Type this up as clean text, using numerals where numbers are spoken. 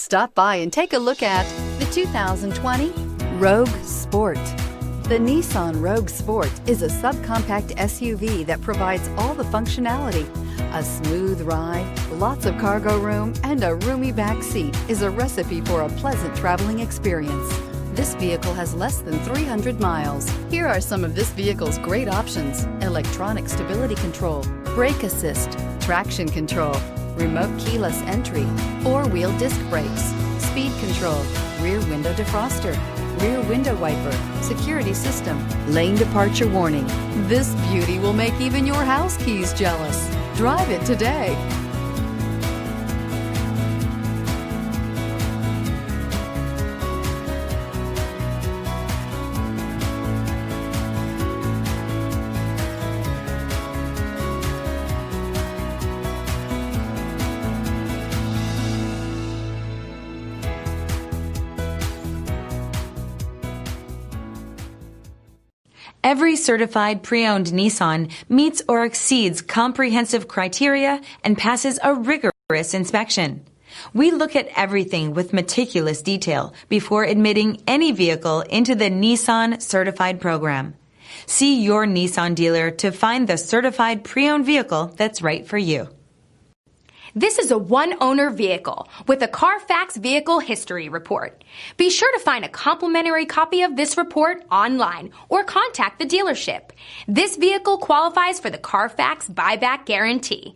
Stop by and take a look at the 2020 Rogue Sport. The Nissan Rogue Sport is a subcompact SUV that provides all the functionality. A smooth ride, lots of cargo room, and a roomy back seat is a recipe for a pleasant traveling experience. This vehicle has less than 300 miles. Here are some of this vehicle's great options: electronic stability control, brake assist, traction control, remote keyless entry, four-wheel disc brakes, speed control, rear window defroster, rear window wiper, security system, lane departure warning. This beauty will make even your house keys jealous. Drive it today. Every certified pre-owned Nissan meets or exceeds comprehensive criteria and passes a rigorous inspection. We look at everything with meticulous detail before admitting any vehicle into the Nissan Certified program. See your Nissan dealer to find the certified pre-owned vehicle that's right for you. This is a one-owner vehicle with a CARFAX vehicle history report. Be sure to find a complimentary copy of this report online or contact the dealership. This vehicle qualifies for the CARFAX buyback guarantee.